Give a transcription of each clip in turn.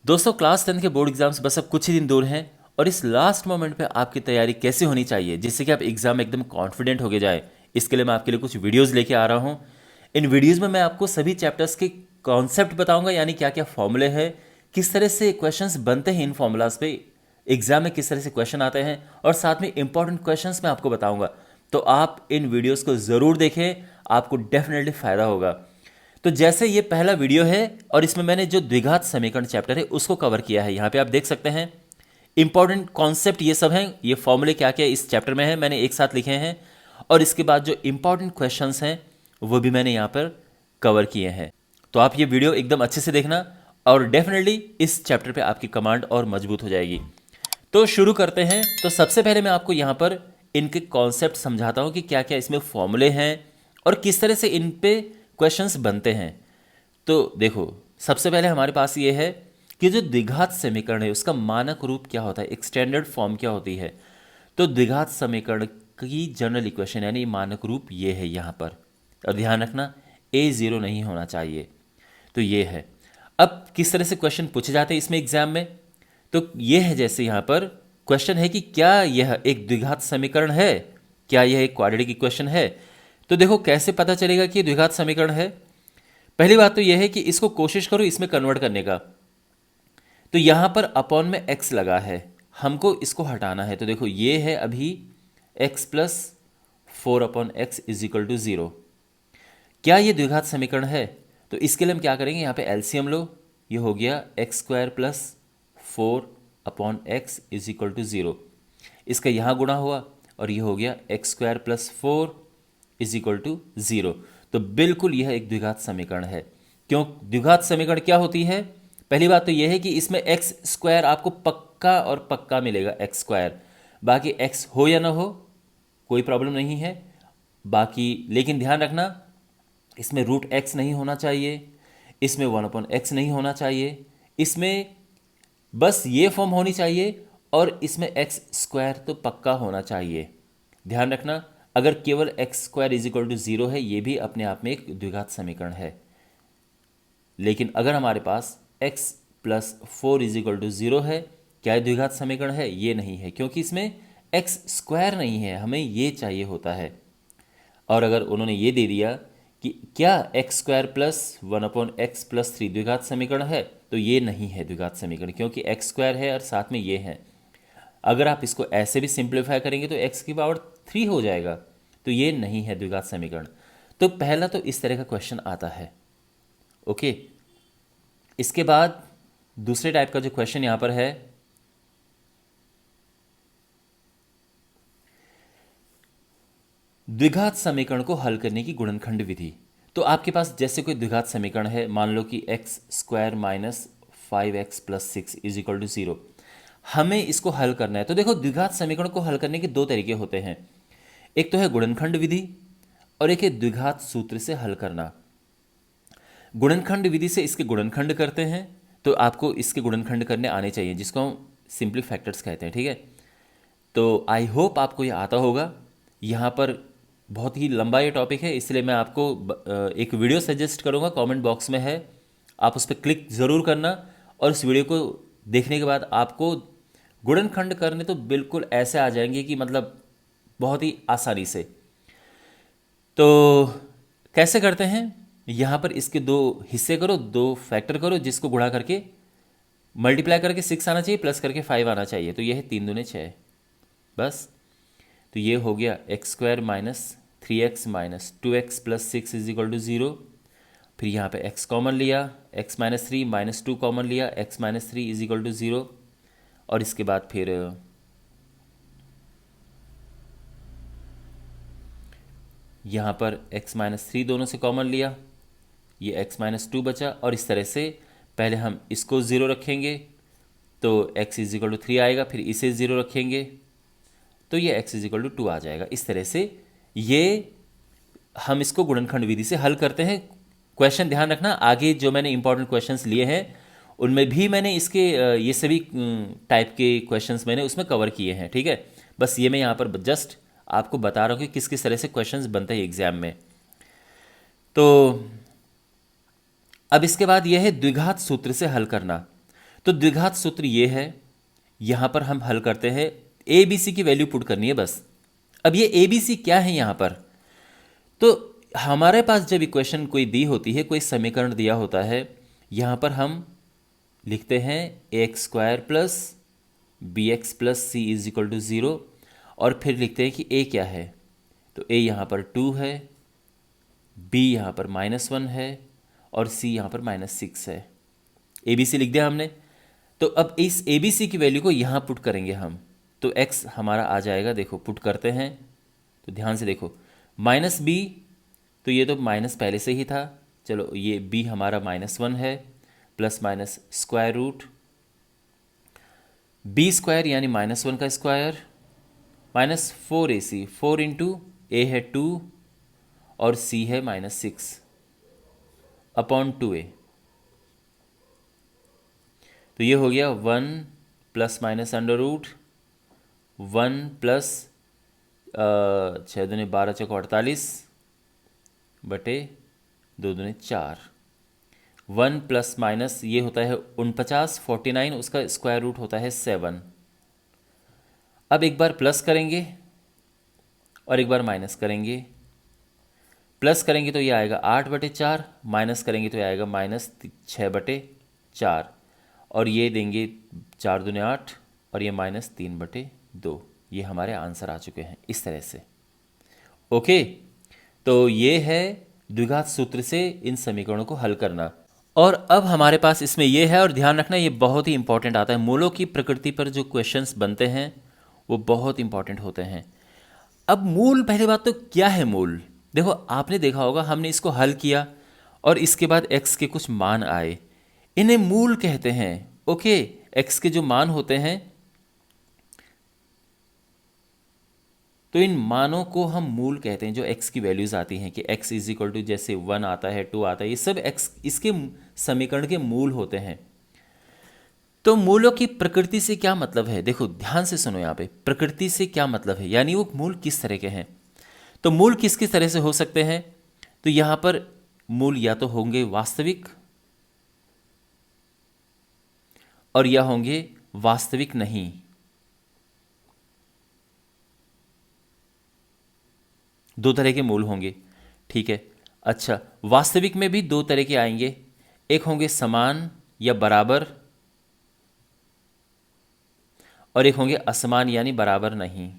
दोस्तों क्लास 10 के board exams बस अब कुछ ही दिन दूर हैं और इस लास्ट मोमेंट पे आपकी तैयारी कैसे होनी चाहिए जिससे कि आप एग्जाम में एकदम कॉन्फिडेंट हो के जाए, इसके लिए मैं आपके लिए कुछ वीडियोस लेके आ रहा हूँ। इन वीडियोस में मैं आपको सभी चैप्टर्स के कॉन्सेप्ट बताऊंगा, यानी क्या क्या फॉर्मूले हैं, किस तरह से क्वेश्चंस बनते हैं इन फॉर्मूलाज पे, एग्जाम में किस तरह से क्वेश्चन आते हैं, और साथ में इंपॉर्टेंट क्वेश्चंस मैं आपको बताऊंगा। तो आप इन वीडियोस को ज़रूर देखें, आपको डेफिनेटली फ़ायदा होगा। तो जैसे ये पहला वीडियो है और इसमें मैंने जो द्विघात समीकरण चैप्टर है उसको कवर किया है। यहाँ पे आप देख सकते हैं इंपॉर्टेंट कॉन्सेप्ट ये सब हैं, ये फॉर्मूले क्या क्या इस चैप्टर में है मैंने एक साथ लिखे हैं, और इसके बाद जो इंपॉर्टेंट क्वेश्चंस हैं वो भी मैंने यहाँ पर कवर किए हैं। तो आप ये वीडियो एकदम अच्छे से देखना और डेफिनेटली इस चैप्टर पे आपकी कमांड और मजबूत हो जाएगी। तो शुरू करते हैं। तो सबसे पहले मैं आपको यहाँ पर इनके कॉन्सेप्ट समझाता हूँ कि क्या क्या इसमें फॉर्मूले हैं और किस तरह से इन पे क्वेश्चंस बनते हैं। तो देखो, सबसे पहले हमारे पास ये है कि जो द्विघात समीकरण है उसका मानक रूप क्या होता है, एक स्टैंडर्ड फॉर्म क्या होती है। तो द्विघात समीकरण की जनरल इक्वेशन यानी मानक रूप ये है यहाँ पर, और ध्यान रखना A0 नहीं होना चाहिए। तो ये है। अब किस तरह से क्वेश्चन पूछे जाते हैं इसमें एग्जाम में, तो ये है जैसे यहाँ पर क्वेश्चन है कि क्या यह एक द्विघात समीकरण है, क्या यह एक क्वाड्रेटिक इक्वेशन है। तो देखो कैसे पता चलेगा कि ये द्विघात समीकरण है। पहली बात तो यह है कि इसको कोशिश करो इसमें कन्वर्ट करने का। तो यहां पर अपॉन में x लगा है, हमको इसको हटाना है। तो देखो ये है अभी x plus 4/x is equal to 0। क्या ये द्विघात समीकरण है? तो इसके लिए हम क्या करेंगे, यहाँ पे एलसीएम लो, ये हो गया x² plus 4/x is equal to 0। इसका यहाँ गुणा हुआ और ये हो गया x² plus 4 is equal to 0। तो बिल्कुल यह एक द्विघात समीकरण है। क्यों द्विघात समीकरण क्या होती है? पहली बात तो यह है कि इसमें x² आपको पक्का और पक्का मिलेगा x², बाकी x हो या ना हो कोई प्रॉब्लम नहीं है। बाकी लेकिन ध्यान रखना इसमें रूट x नहीं होना चाहिए, इसमें 1/x नहीं होना चाहिए, इसमें बस ये फॉर्म होनी चाहिए, और इसमें x² तो पक्का होना चाहिए। ध्यान रखना अगर केवल x² इज इक्वल टू 0 है ये भी अपने आप में एक द्विघात समीकरण है, लेकिन अगर हमारे पास x plus 4 is equal to 0 है, क्या द्विघात समीकरण है? ये नहीं है, क्योंकि इसमें x² नहीं है, हमें ये चाहिए होता है। और अगर उन्होंने ये दे दिया कि क्या x² प्लस 1/x प्लस 3 द्विघात समीकरण है, तो ये नहीं है द्विघात समीकरण, क्योंकि x² है और साथ में ये है। अगर आप इसको ऐसे भी सिंप्लीफाई करेंगे तो x की पावर 3 हो जाएगा, तो ये नहीं है द्विघात समीकरण। तो पहला तो इस तरह का क्वेश्चन आता है। ओके, इसके बाद दूसरे टाइप का जो क्वेश्चन यहां पर है, द्विघात समीकरण को हल करने की गुणनखंड विधि। तो आपके पास जैसे कोई द्विघात समीकरण है, मान लो कि x² minus 5x plus 6 is equal to 0, हमें इसको हल करना है। तो देखो द्विघात समीकरण को हल करने के दो तरीके होते हैं, एक तो है गुणनखंड विधि और एक है द्विघात सूत्र से हल करना। गुणनखंड विधि से इसके गुणनखंड करते हैं, तो आपको इसके गुणनखंड करने आने चाहिए, जिसको हम सिंपली फैक्टर्स कहते हैं। ठीक है, तो आई होप आपको ये आता होगा। यहाँ पर बहुत ही लंबा ये टॉपिक है, इसलिए मैं आपको एक वीडियो सजेस्ट करूँगा, कमेंट बॉक्स में है, आप उस पर क्लिक ज़रूर करना, और इस वीडियो को देखने के बाद आपको गुणनखंड करने तो बिल्कुल ऐसे आ जाएंगे कि मतलब बहुत ही आसानी से। तो कैसे करते हैं, यहाँ पर इसके दो हिस्से करो, दो फैक्टर करो, जिसको गुणा करके मल्टीप्लाई करके 6 आना चाहिए, प्लस करके 5 आना चाहिए। तो ये है 3 दूने 6, बस। तो ये हो गया x² minus 3x minus 2x plus 6 is equal to 0। फिर यहाँ पे x कॉमन लिया, x माइनस 3 माइनस 2 कॉमन लिया, x minus 3 is equal to 0। और इसके बाद फिर यहाँ पर x माइनस 3 दोनों से कॉमन लिया, ये x माइनस 2 बचा, और इस तरह से पहले हम इसको 0 रखेंगे तो x इज इक्वल टू 3 आएगा, फिर इसे 0 रखेंगे तो ये x इज इक्वल टू 2 आ जाएगा। इस तरह से ये हम इसको गुणनखंड विधि से हल करते हैं। क्वेश्चन ध्यान रखना, आगे जो मैंने इंपॉर्टेंट क्वेश्चंस लिए हैं उनमें भी मैंने इसके ये सभी टाइप के क्वेश्चंस मैंने उसमें कवर किए हैं। ठीक है, बस ये मैं यहाँ पर जस्ट आपको बता रहा हूँ कि किस किस तरह से क्वेश्चंस बनते हैं एग्जाम में। तो अब इसके बाद यह है द्विघात सूत्र से हल करना। तो द्विघात सूत्र ये है, यहाँ पर हम हल करते हैं, ए बी सी की वैल्यू पुट करनी है बस। अब ये ए बी सी क्या है यहाँ पर, तो हमारे पास जब इक्वेशन कोई दी होती है, कोई समीकरण दिया होता है, यहाँ पर हम लिखते हैं a x square plus b x plus c is equal to zero, और फिर लिखते हैं कि ए क्या है, तो ए यहाँ पर 2 है, बी यहाँ पर -1 है, और सी यहाँ पर -6 है। ए बी सी लिख दिया हमने। तो अब इस ए बी सी की वैल्यू को यहाँ पुट करेंगे हम, तो एक्स हमारा आ जाएगा, देखो पुट करते हैं तो ध्यान से देखो, माइनस बी, तो ये तो माइनस पहले से ही था, चलो ये बी हमारा -1 है, plus minus square root B square यानी -1 का स्क्वायर -4ac, 4 इंटू ए है 2 और सी है -6 अपॉन 2a। तो ये हो गया 1 plus minus under root 1 plus 6 दूनी 12 चौका 48 बटे 2 दूनी 4, 1 प्लस माइनस ये होता है 49, 49 उसका स्क्वायर रूट होता है 7। अब एक बार प्लस करेंगे और एक बार माइनस करेंगे। प्लस करेंगे तो ये आएगा 8/4, माइनस करेंगे तो ये आएगा -6/4, और ये देंगे 4 दूने 8 और ये -3/2। ये हमारे आंसर आ चुके हैं इस तरह से। ओके, तो ये है द्विघात सूत्र से इन समीकरणों को हल करना। और अब हमारे पास इसमें ये है, और ध्यान रखना ये बहुत ही इंपॉर्टेंट आता है, मूलों की प्रकृति पर जो क्वेश्चंस बनते हैं वो बहुत इंपॉर्टेंट होते हैं। अब मूल, पहली बात तो क्या है मूल, देखो आपने देखा होगा हमने इसको हल किया और इसके बाद x के कुछ मान आए, इन्हें मूल कहते हैं। ओके, x के जो मान होते हैं तो इन मानों को हम मूल कहते हैं, जो x की वैल्यूज आती हैं कि x इज इक्वल टू जैसे 1 आता है 2 आता है, ये सब x इसके समीकरण के मूल होते हैं। तो मूलों की प्रकृति से क्या मतलब है, देखो ध्यान से सुनो, यहाँ पे प्रकृति से क्या मतलब है, यानी वो मूल किस तरह के हैं। तो मूल किस किस तरह से हो सकते हैं, तो यहाँ पर मूल या तो होंगे वास्तविक और या होंगे वास्तविक नहीं। दो तरह के मूल होंगे, ठीक है। अच्छा, वास्तविक में भी दो तरह के आएंगे, एक होंगे समान या बराबर, और एक होंगे असमान यानी बराबर नहीं।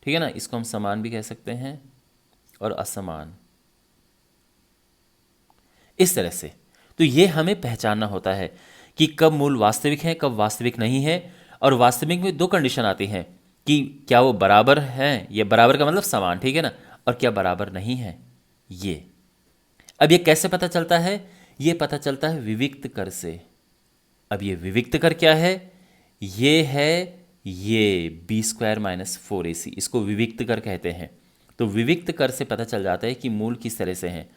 ठीक है ना, इसको हम समान भी कह सकते हैं और असमान, इस तरह से। तो ये हमें पहचानना होता है कि कब मूल वास्तविक है, कब वास्तविक नहीं है। और वास्तविक में दो कंडीशन आती हैं कि क्या वो बराबर हैं, ये बराबर का मतलब समान, ठीक है ना, और क्या बराबर नहीं है ये। अब ये कैसे पता चलता है, ये पता चलता है विविक्त कर से। अब ये विविक्त कर क्या है, ये है ये बी स्क्वायर माइनस 4ac, इसको विविक्त कर कहते हैं। तो विविक्त कर से पता चल जाता है कि मूल किस तरह से हैं।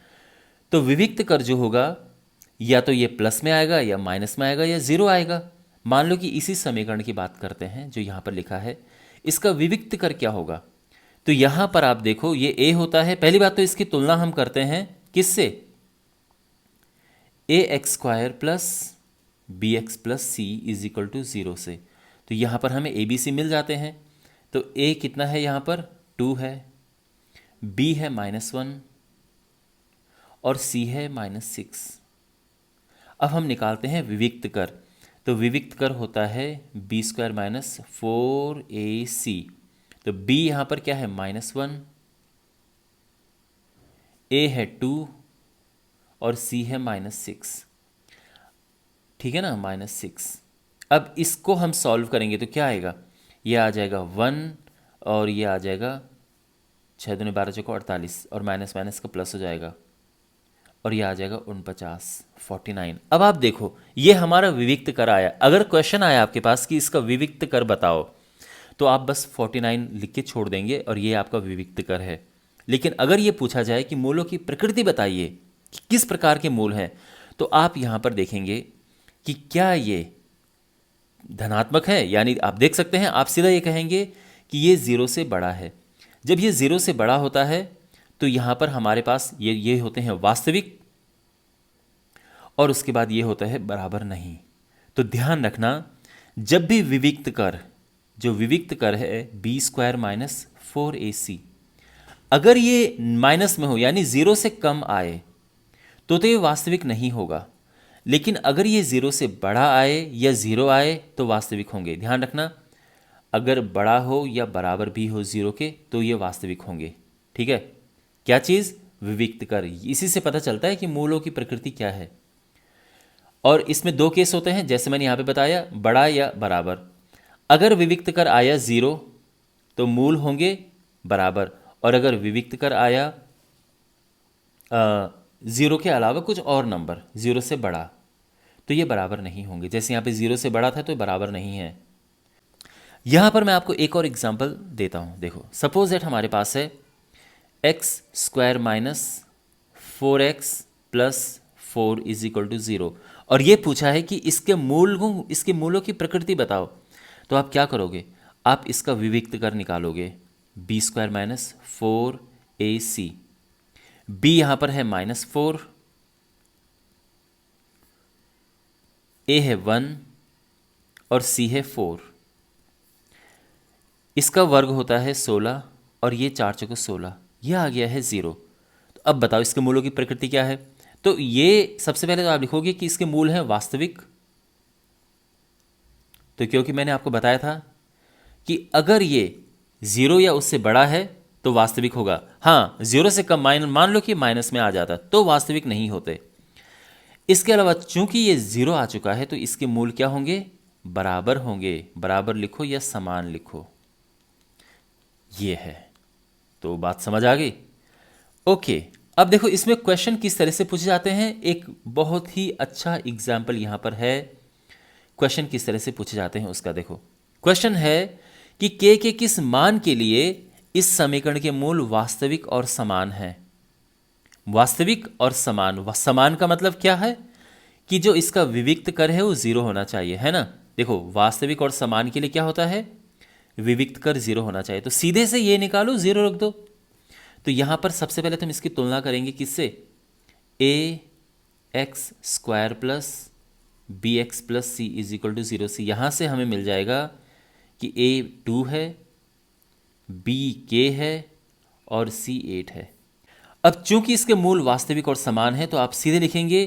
तो विविक्त कर जो होगा या तो ये प्लस में आएगा या माइनस में आएगा या जीरो आएगा। मान लो कि इसी समीकरण की बात करते हैं जो यहाँ पर लिखा है, इसका विविक्त कर क्या होगा। तो यहाँ पर आप देखो ये a होता है, पहली बात तो इसकी तुलना हम करते हैं किससे, a x square plus b x plus c is equal to 0 से। तो यहाँ पर हमें ए बी सी मिल जाते हैं। तो a कितना है, यहाँ पर 2 है, b है -1 और c है -6। अब हम निकालते हैं विविक्त कर। तो विविक्त कर होता है बी स्क्वायर माइनस 4ac। तो b यहाँ पर क्या है -1, a है 2 और c है -6, ठीक है ना, -6। अब इसको हम सॉल्व करेंगे तो क्या आएगा, ये आ जाएगा 1 और ये आ जाएगा 6 दूनी 12 चौको 48 और माइनस माइनस का प्लस हो जाएगा और ये आ जाएगा 49। अब आप देखो ये हमारा विविक्त कर आया। अगर क्वेश्चन आया आपके पास कि इसका विविक्त कर बताओ तो आप बस 49 लिख के छोड़ देंगे और ये आपका विविक्त कर है। लेकिन अगर ये पूछा जाए कि मूलों की प्रकृति बताइए कि किस प्रकार के मूल हैं, तो आप यहाँ पर देखेंगे कि क्या ये धनात्मक है, यानी आप देख सकते हैं, आप सीधा ये कहेंगे कि ये 0 से बड़ा है। जब ये 0 से बड़ा होता है तो यहाँ पर हमारे पास ये होते हैं वास्तविक, और उसके बाद ये होता है बराबर नहीं। तो ध्यान रखना, जब भी विविक्त कर, जो विविक्त कर है b² माइनस 4ac, अगर ये माइनस में हो यानी जीरो से कम आए तो ये वास्तविक नहीं होगा, लेकिन अगर ये जीरो से बड़ा आए या जीरो आए तो वास्तविक होंगे। ध्यान रखना, अगर बड़ा हो या बराबर भी हो जीरो के तो ये वास्तविक होंगे। ठीक है, क्या चीज़? विविक्त कर। इसी से पता चलता है कि मूलों की प्रकृति क्या है। और इसमें दो केस होते हैं, जैसे मैंने यहाँ पे बताया, बड़ा या बराबर। अगर विविक्त कर आया जीरो तो मूल होंगे बराबर, और अगर विविक्त कर आया ज़ीरो के अलावा कुछ और नंबर ज़ीरो से बड़ा तो ये बराबर नहीं होंगे। जैसे यहाँ पे ज़ीरो से बड़ा था तो ये बराबर नहीं है। यहाँ पर मैं आपको एक और एग्जांपल देता हूँ। देखो, सपोज दैट हमारे पास है x² minus 4x plus 4 is equal to 0, और ये पूछा है कि इसके मूलों की प्रकृति बताओ। तो आप क्या करोगे? आप इसका विविक्त कर निकालोगे, b² माइनस 4ac। b यहाँ पर है -4, a है 1 और c है 4। इसका वर्ग होता है 16 और ये 4 चौके 16, ये आ गया है 0। तो अब बताओ इसके मूलों की प्रकृति क्या है? तो ये सबसे पहले तो आप लिखोगे कि इसके मूल हैं वास्तविक। तो क्योंकि मैंने आपको बताया था कि अगर ये 0 या उससे बड़ा है तो वास्तविक होगा। हाँ, 0 से कम मान लो कि माइनस में आ जाता तो वास्तविक नहीं होते। इसके अलावा चूंकि ये 0 आ चुका है तो इसके मूल क्या होंगे? बराबर होंगे। बराबर लिखो या समान लिखो, ये है। तो बात समझ आ गई? ओके, अब देखो इसमें क्वेश्चन किस तरह से पूछे जाते हैं। एक बहुत ही अच्छा एग्जाम्पल यहाँ पर है। क्वेश्चन किस तरह से पूछे जाते हैं उसका देखो। क्वेश्चन है कि के किस मान के लिए इस समीकरण के मूल वास्तविक और समान हैं। वास्तविक और समान, समान का मतलब क्या है कि जो इसका विविक्त कर है वो 0 होना चाहिए, है ना। देखो, वास्तविक और समान के लिए क्या होता है? विविक्त कर 0 होना चाहिए। तो सीधे से ये निकालो, 0 रख दो। तो यहां पर सबसे पहले तुम इसकी तुलना करेंगे किससे? ax² plus bx plus c is equal to 0 से। यहां से हमें मिल जाएगा कि a 2 है, b k है और c 8 है। अब चूंकि इसके मूल वास्तविक और समान है तो आप सीधे लिखेंगे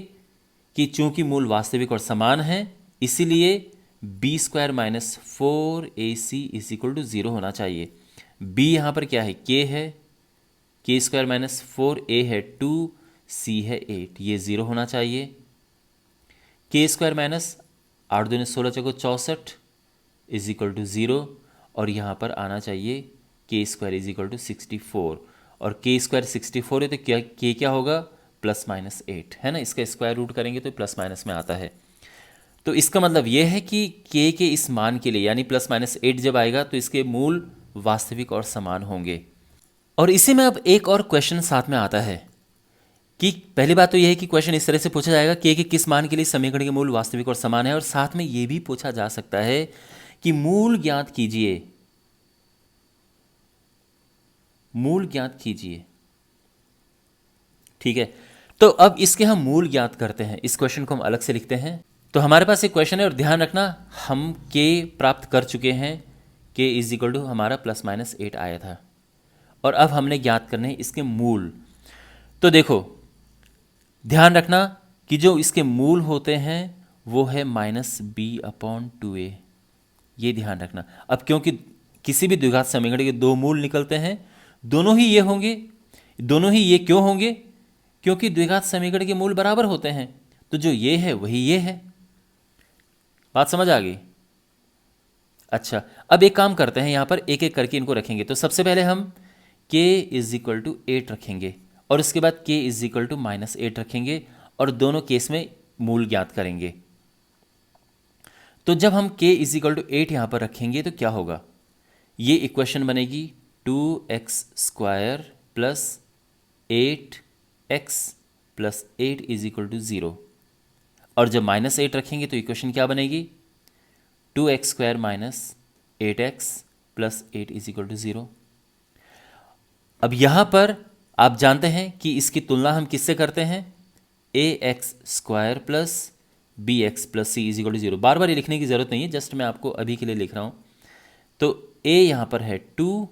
कि चूंकि मूल वास्तविक और समान है इसीलिए b² minus 4ac is equal to 0 होना चाहिए। b यहाँ पर क्या है? k है, k² माइनस 4a है 2, c है 8, ये 0 होना चाहिए। k² माइनस 8 दूनी 16 चौको 64 इज इक्वल टू 0, और यहाँ पर आना चाहिए k² इज इक्वल टू 64, और k² 64 है तो क्या k क्या होगा? प्लस माइनस 8, है ना। इसका स्क्वायर रूट करेंगे तो प्लस माइनस में आता है। तो इसका मतलब यह है कि k के इस मान के लिए यानी प्लस माइनस 8 जब आएगा तो इसके मूल वास्तविक और समान होंगे। और इसी में अब एक और क्वेश्चन साथ में आता है कि पहली बात तो यह है कि क्वेश्चन इस तरह से पूछा जाएगा k के किस मान के लिए समीकरण के मूल वास्तविक और समान है, और साथ में यह भी पूछा जा सकता है कि मूल ज्ञात कीजिए, मूल ज्ञात कीजिए। ठीक है, तो अब इसके हम मूल ज्ञात करते हैं। इस क्वेश्चन को हम अलग से लिखते हैं। तो हमारे पास एक क्वेश्चन है और ध्यान रखना हम k प्राप्त कर चुके हैं। k इज इक्वल टू हमारा प्लस माइनस 8 आया था, और अब हमने ज्ञात करने हैं इसके मूल। तो देखो ध्यान रखना कि जो इसके मूल होते हैं वो है -b/2a, ये ध्यान रखना। अब क्योंकि किसी भी द्विघात समीकरण के दो मूल निकलते हैं, दोनों ही ये होंगे। दोनों ही ये क्यों होंगे? क्योंकि द्विघात समीकरण के मूल बराबर होते हैं, तो जो ये है वही ये है। बात समझ आ गई? अच्छा, अब एक काम करते हैं, यहाँ पर एक एक करके इनको रखेंगे। तो सबसे पहले हम k इज इक्वल टू 8 रखेंगे, और उसके बाद k इज इक्वल टू -8 रखेंगे, और दोनों केस में मूल ज्ञात करेंगे। तो जब हम k इज इक्वल टू 8 यहाँ पर रखेंगे तो क्या होगा? ये इक्वेशन बनेगी 2x² plus 8x plus 8 is equal to 0, और जब -8 रखेंगे तो इक्वेशन क्या बनेगी? 2x² minus 8x plus 8 is equal to 0। अब यहाँ पर आप जानते हैं कि इसकी तुलना हम किससे करते हैं? A x square plus b x plus c is equal to 0। बार बार ये लिखने की ज़रूरत नहीं है, जस्ट मैं आपको अभी के लिए लिख रहा हूँ। तो ए यहाँ पर है 2,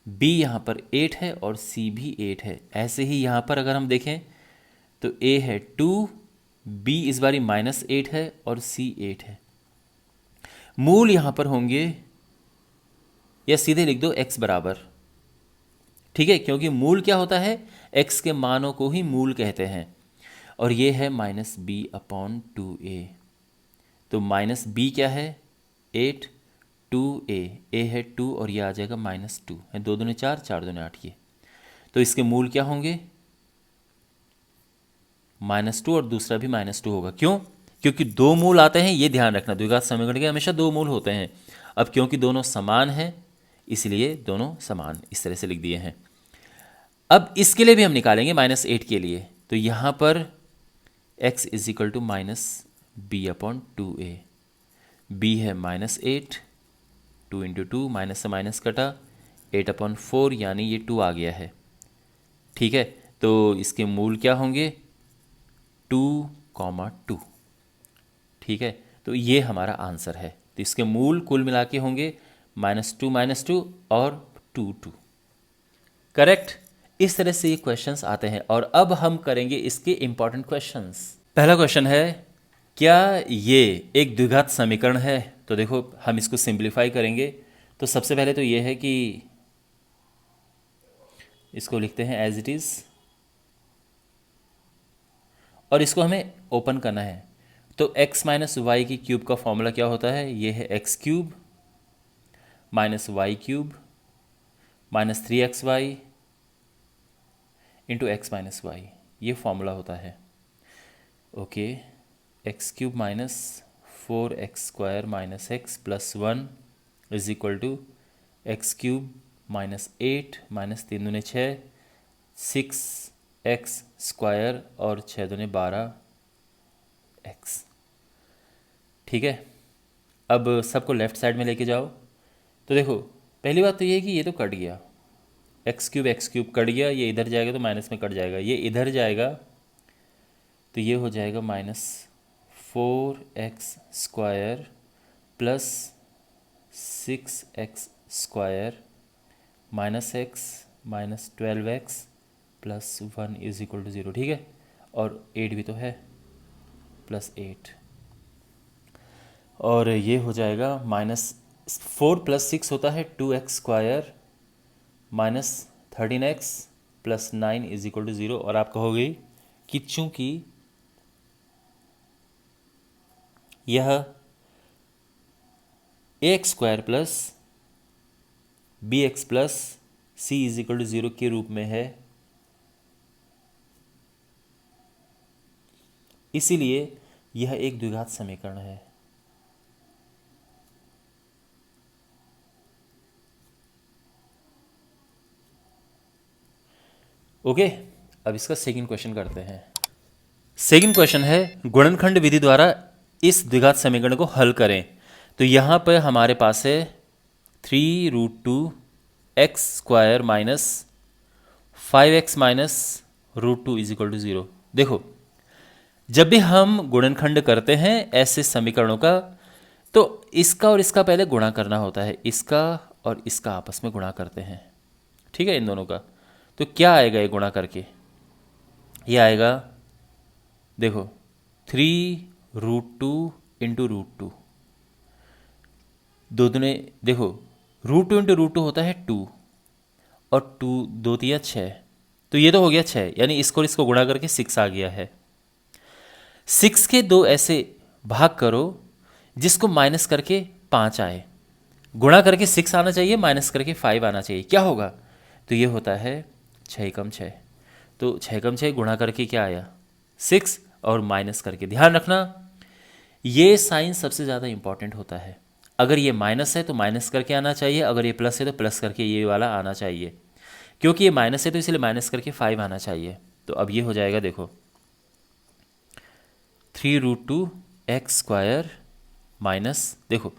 बी यहाँ पर 8 है और सी भी 8 है। ऐसे ही यहाँ पर अगर हम देखें तो ए है 2, बी इस बारी -8 है और सी 8 है। मूल यहाँ पर होंगे, या सीधे लिख दो x बराबर, ठीक है, क्योंकि मूल क्या होता है, x के मानों को ही मूल कहते हैं। और ये है -b/2a। तो -b क्या है, 8, 2a, a है 2 और ये आ जाएगा -2 है, 2 दूने 4, 4 दूने 8 ये। तो इसके मूल क्या होंगे, -2 और दूसरा भी -2 होगा। क्यों, क्योंकि दो मूल आते हैं, ये ध्यान रखना, द्विघात समीकरण के हमेशा दो मूल होते हैं। अब क्योंकि दोनों समान हैं इसलिए दोनों समान इस तरह से लिख दिए हैं। अब इसके लिए भी हम निकालेंगे -8 के लिए। तो यहाँ पर x is equal to -b/2a। b है -8, 2 इंटू 2, माइनस से माइनस कटा, 8/4 यानी ये 2 आ गया है। ठीक है, तो इसके मूल क्या होंगे, 2, 2। ठीक है, तो ये हमारा आंसर है। तो इसके मूल कुल मिला के होंगे -2 और 2। करेक्ट। इस तरह से ये क्वेश्चंस आते हैं। और अब हम करेंगे इसके इंपॉर्टेंट क्वेश्चंस। पहला क्वेश्चन है, क्या ये एक द्विघात समीकरण है? तो देखो हम इसको सिंप्लीफाई करेंगे। तो सबसे पहले तो ये है कि इसको लिखते हैं एज इट इज़ और इसको हमें ओपन करना है। तो x माइनस वाई की क्यूब का फॉर्मूला क्या होता है, ये है x³ minus y³ minus 3xy into x minus Y, ये फॉर्मूला होता है। Okay, x³ minus 4x² minus x plus 1 is equal to x³ minus 8 minus 3 दूने 6, 6x² और 6 दूने 12x। ठीक है, अब सबको लेफ़्ट साइड में लेके जाओ। तो देखो पहली बात तो ये है कि ये तो कट गया, x³ कट गया, ये इधर जाएगा तो माइनस में कट जाएगा, ये इधर जाएगा तो ये हो जाएगा -4x² plus 6x² minus x minus 12x plus 1 is equal to 0। ठीक है, और 8 भी तो है, प्लस 8, और ये हो जाएगा -4 प्लस 6 होता है 2x² minus 13x plus 9 is equal to 0। और आप कहोगे कि चूंकि यह ax² plus bx plus c is equal to 0 के रूप में है, इसीलिए यह एक द्विघात समीकरण है। ओके, अब इसका सेकंड क्वेश्चन करते हैं। सेकंड क्वेश्चन है, गुणनखंड विधि द्वारा इस द्विघात समीकरण को हल करें। तो यहाँ पर हमारे पास है 3√2x² minus 5x minus √2 is equal to 0। देखो जब भी हम गुणनखंड करते हैं ऐसे समीकरणों का, तो इसका और इसका पहले गुणा करना होता है, इसका और इसका आपस में गुणा करते हैं। ठीक है, इन दोनों का। तो क्या आएगा ये गुणा करके, ये आएगा देखो 3√2 इंटू √2, दो दूने देखो √2 इंटू √2 होता है 2 और 2 2 3 6, तो ये तो हो गया 6, यानी इसको और इसको गुणा करके 6 आ गया है। 6 के दो ऐसे भाग करो जिसको माइनस करके 5 आए, गुणा करके 6 आना चाहिए, माइनस करके 5 आना चाहिए, क्या होगा, तो ये होता है 6 कम 6। तो 6 कम 6 गुणा करके क्या आया 6, और माइनस करके, ध्यान रखना ये साइन सबसे ज़्यादा इंपॉर्टेंट होता है। अगर ये माइनस है तो माइनस करके आना चाहिए, अगर ये प्लस है तो प्लस करके ये वाला आना चाहिए। क्योंकि ये माइनस है तो इसलिए माइनस करके 5 आना चाहिए। तो अब ये हो जाएगा देखो 3√2x² माइनस, देखो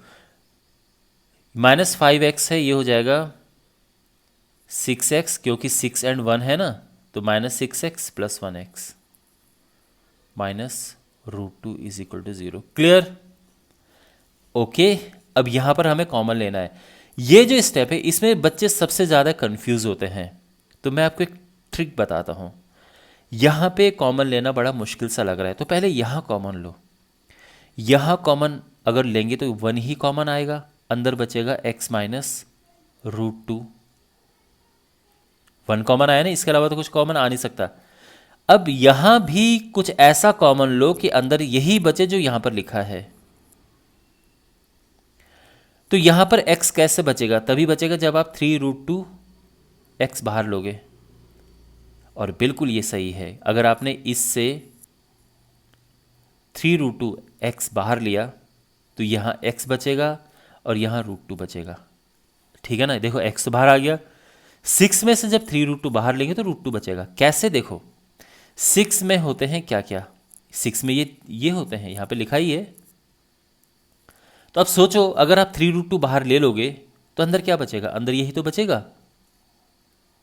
-5x है, ये हो जाएगा 6x, क्योंकि 6 और 1 है ना, तो -6x plus 1x minus √2 is equal to 0। Clear? Okay, अब यहाँ पर हमें कॉमन लेना है। ये जो स्टेप है इसमें बच्चे सबसे ज़्यादा कंफ्यूज होते हैं, तो मैं आपको एक ट्रिक बताता हूँ। यहाँ पे कॉमन लेना बड़ा मुश्किल सा लग रहा है, तो पहले यहाँ कॉमन लो। यहाँ कॉमन अगर लेंगे तो 1 ही कॉमन आएगा, अंदर बचेगा x माइनस √2। 1 कॉमन आया ना, इसके अलावा तो कुछ कॉमन आ नहीं सकता। अब यहाँ भी कुछ ऐसा कॉमन लो कि अंदर यही बचे जो यहाँ पर लिखा है। तो यहाँ पर x कैसे बचेगा? तभी बचेगा जब आप 3√2 x बाहर लोगे। और बिल्कुल ये सही है, अगर आपने इससे 3√2 x बाहर लिया तो यहाँ x बचेगा और यहाँ √2 बचेगा। ठीक है ना? देखो x तो बाहर आ गया। 6 में से जब 3√2 बाहर लेंगे तो √2 बचेगा। कैसे? देखो 6 में होते हैं क्या क्या, 6 में ये होते हैं, यहाँ पे लिखा ही है। तो अब सोचो, अगर आप 3√2 बाहर ले लोगे तो अंदर क्या बचेगा? अंदर यही तो बचेगा।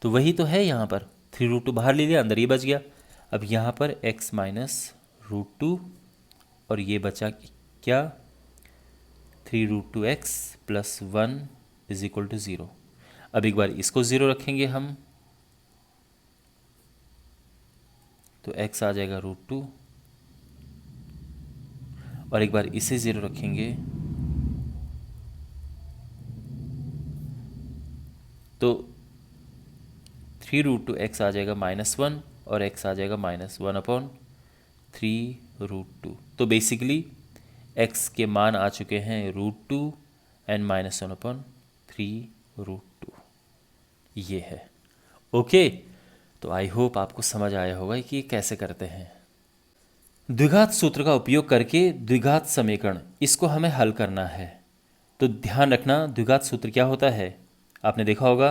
तो वही तो है, यहाँ पर 3√2 बाहर ले लिया, अंदर ये बच गया। अब यहाँ पर x माइनस √2 और ये बचा क्या? 3√2x plus 1 is equal to 0। अब एक बार इसको 0 रखेंगे हम तो x आ जाएगा √2, और एक बार इसे 0 रखेंगे तो 3√2x आ जाएगा -1 और x आ जाएगा -1/3√2। तो बेसिकली x के मान आ चुके हैं √2 एंड -1/3√2। ये है। ओके, तो आई होप आपको समझ आया होगा कि ये कैसे करते हैं। द्विघात सूत्र का उपयोग करके द्विघात समीकरण, इसको हमें हल करना है। तो ध्यान रखना, द्विघात सूत्र क्या होता है? आपने देखा होगा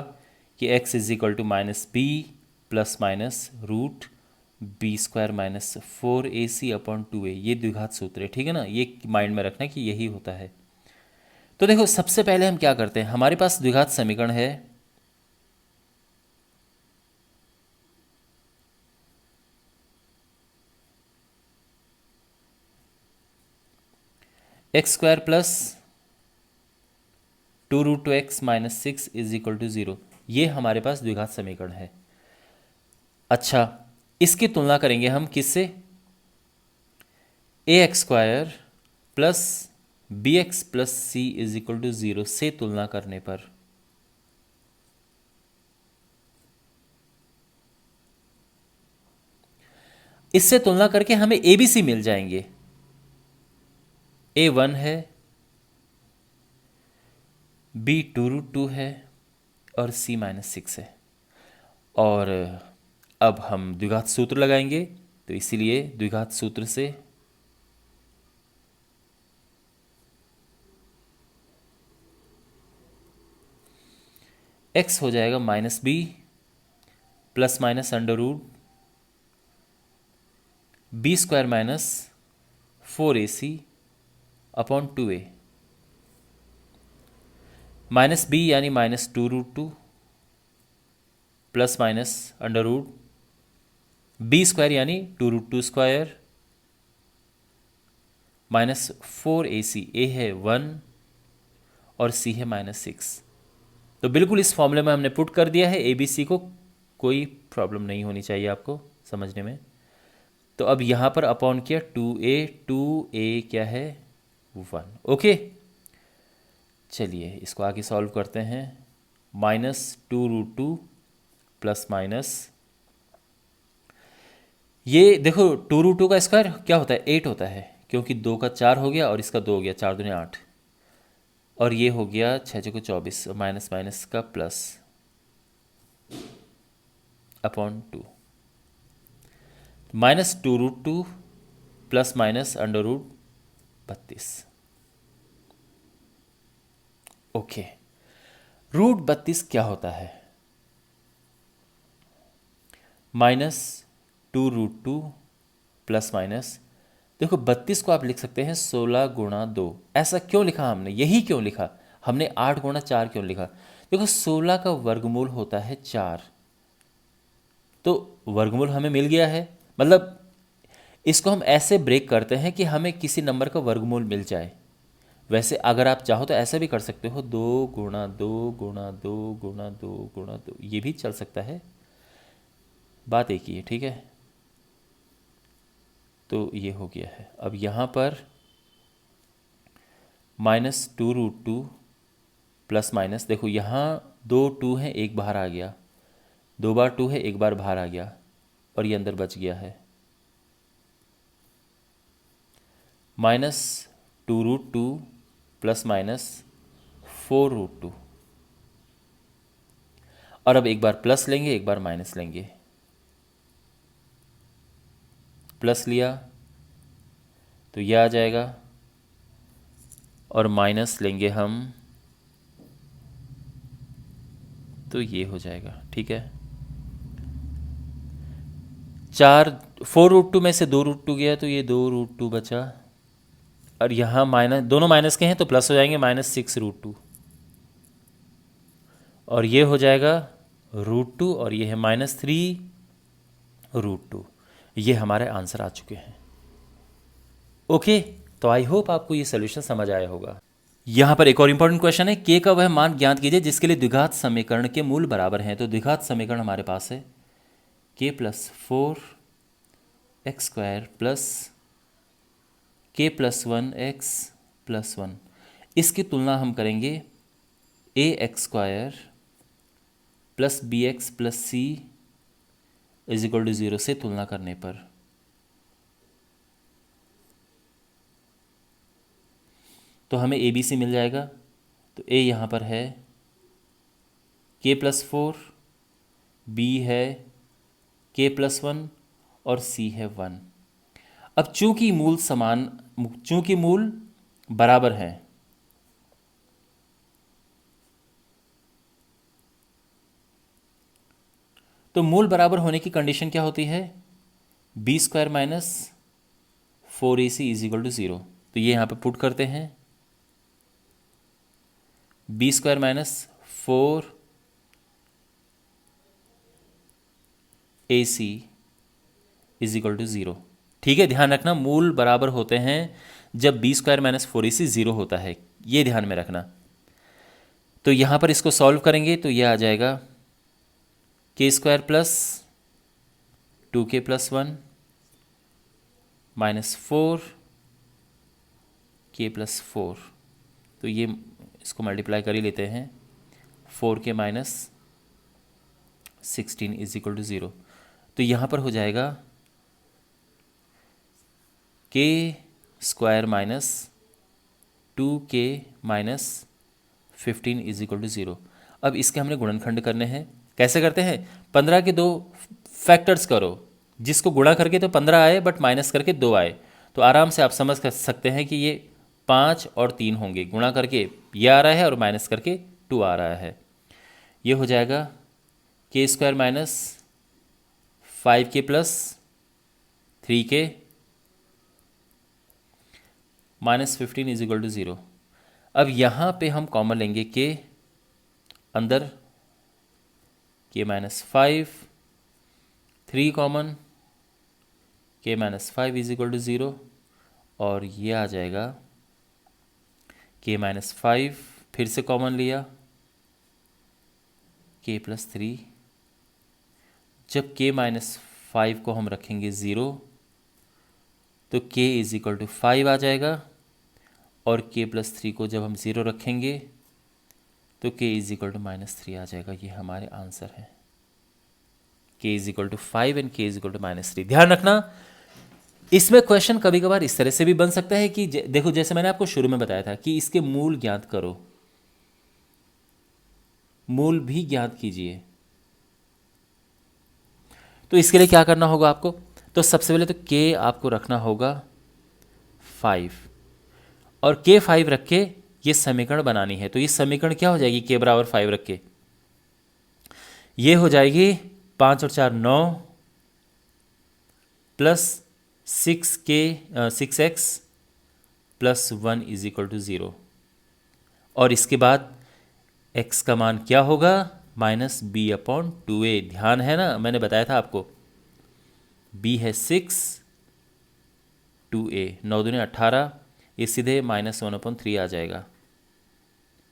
कि x is equal to -b plus minus √b² minus 4ac/2a, ये द्विघात सूत्र है। ठीक है ना? ये माइंड में रखना कि यही होता है। तो देखो, सबसे पहले हम क्या करते हैं, हमारे पास द्विघात समीकरण है x² plus 2√2x minus 6 is equal to 0। ये हमारे पास द्विघात समीकरण है। अच्छा, इसकी तुलना करेंगे हम किससे? ax² plus bx plus c is equal to 0 से तुलना करने पर। इससे तुलना करके हमें abc मिल जाएंगे। a1 है, b 2√2 है और c -6 है। और अब हम द्विघात सूत्र लगाएंगे, तो इसीलिए द्विघात सूत्र से x हो जाएगा -b plus minus √b² minus 4ac/2a। -b यानी -2√2 प्लस माइनस √b² यानी 2√2² माइनस 4ac। a है 1 और c है -6। तो बिल्कुल इस फॉर्मूले में हमने पुट कर दिया है abc को, कोई प्रॉब्लम नहीं होनी चाहिए आपको समझने में। तो अब यहाँ पर अपॉन किया 2a क्या है 1। ओके, चलिए इसको आगे सॉल्व करते हैं। -2√2 प्लस माइनस, ये देखो 2√2 का स्क्वायर क्या होता है? 8 होता है, क्योंकि 2 का 4 हो गया और इसका 2 हो गया, 4 दूनी 8, और ये हो गया 6 को 24, माइनस माइनस का plus upon 2, -2√2 plus minus √32। Okay, √32 क्या होता है? -2√2 प्लस माइनस, देखो 32 को आप लिख सकते हैं 16 गुणा 2। ऐसा क्यों लिखा हमने? यही क्यों लिखा हमने? 8 गुणा 4 क्यों लिखा? देखो 16 का वर्गमूल होता है 4, तो वर्गमूल हमें मिल गया है। मतलब इसको हम ऐसे ब्रेक करते हैं कि हमें किसी नंबर का वर्गमूल मिल जाए। वैसे अगर आप चाहो तो ऐसा भी कर सकते हो, 2 × 2 × 2 × 2 ये भी चल सकता है, बात एक ही है, ठीक है। तो ये हो गया है। अब यहाँ पर -2√2 प्लस माइनस, देखो यहाँ 2 हैं, एक बाहर आ गया, 2 बार 2 है, एक बार बाहर आ गया और ये अंदर बच गया है। -2√2 प्लस माइनस 4√2, और अब एक बार प्लस लेंगे, एक बार माइनस लेंगे। प्लस लिया तो यह आ जाएगा और माइनस लेंगे हम तो ये हो जाएगा, ठीक है। 4√2 में से 2√2 गया तो ये 2√2 बचा, और यहाँ माइनस, दोनों माइनस के हैं तो प्लस हो जाएंगे, -6√2, और ये हो जाएगा √2, और ये है -3√2। ये हमारे आंसर आ चुके हैं। ओके, तो आई होप आपको ये सोल्यूशन समझ आया होगा। यहाँ पर एक और इंपॉर्टेंट क्वेश्चन है, के का वह मान ज्ञात कीजिए जिसके लिए द्विघात समीकरण के मूल बराबर हैं। तो द्विघात समीकरण हमारे पास है k + 4x² plus k + 1x + 1। इसकी तुलना हम करेंगे ax² plus bx plus c = 0 से तुलना करने पर। तो हमें ए बी सी मिल जाएगा। तो ए यहाँ पर है k + 4, b है k + 1 और c है 1। अब चूंकि मूल बराबर हैं, तो मूल बराबर होने की कंडीशन क्या होती है, b² - 4ac = 0। तो ये यहाँ पे पुट करते हैं, b² - 4ac = 0। ठीक है, ध्यान रखना मूल बराबर होते हैं जब b² - 4ac 0 होता है, ये ध्यान में रखना। तो यहाँ पर इसको सॉल्व करेंगे तो ये आ जाएगा k² + 2k + 1 -4k + 4। तो ये इसको मल्टीप्लाई कर ही लेते हैं, 4k - 16 = 0। तो यहाँ पर हो जाएगा k² - 2k - 15 = 0। अब इसके हमने गुणनखंड करने हैं। कैसे करते हैं, 15 के 2 फैक्टर्स करो, जिसको गुणा करके तो 15 आए बट माइनस करके 2 आए, तो आराम से आप समझ सकते हैं कि ये 5 और 3 होंगे। गुणा करके ये आ रहा है और माइनस करके 2 आ रहा है। ये हो जाएगा k² - 5k + 3k -15 = 0। अब यहाँ पे हम कॉमन लेंगे k, अंदर k - 5, 3 कॉमन, k - 5 = 0, और ये आ जाएगा k - 5, फिर से कॉमन लिया, k + 3। जब k - 5 को हम रखेंगे 0 तो k = 5 आ जाएगा, और k + 3 को जब हम 0 रखेंगे तो k = -3 आ जाएगा। ये हमारे आंसर है, k = 5 एंड k = -3। ध्यान रखना, इसमें क्वेश्चन कभी कभार इस तरह से भी बन सकता है कि देखो, जैसे मैंने आपको शुरू में बताया था कि इसके मूल ज्ञात करो, मूल भी ज्ञात कीजिए। तो इसके लिए क्या करना होगा आपको, तो सबसे पहले तो k आपको रखना होगा 5, और k 5 रख के ये समीकरण बनानी है। तो ये समीकरण क्या हो जाएगी, k = 5 रख के ये हो जाएगी 5 और 4 9 प्लस 6x + 1 = 0। और इसके बाद x का मान क्या होगा, -b/2a। ध्यान है ना, मैंने बताया था आपको, b है 6 2a, 9 दूनी 18, ये सीधे -1/3 आ जाएगा।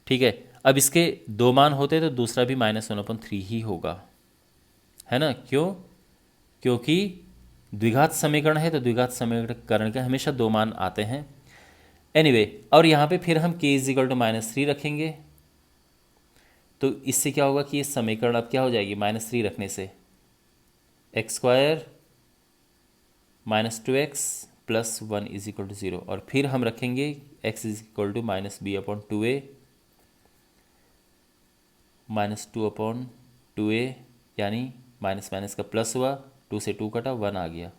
ठीक है, अब इसके दो मान होते तो दूसरा भी -1/3 ही होगा, है ना। क्यों? क्योंकि द्विघात समीकरण है तो द्विघात समीकरण के हमेशा दो मान आते हैं। एनीवे, और यहाँ पे फिर हम k = -3 रखेंगे, तो इससे क्या होगा कि ये समीकरण अब क्या हो जाएगी, -3 रखने से x² -2x + 1 = 0, और फिर हम रखेंगे x = -b/2a -2/2a, यानी माइनस माइनस का प्लस हुआ, 2 से 2 कटा, 1 आ गया।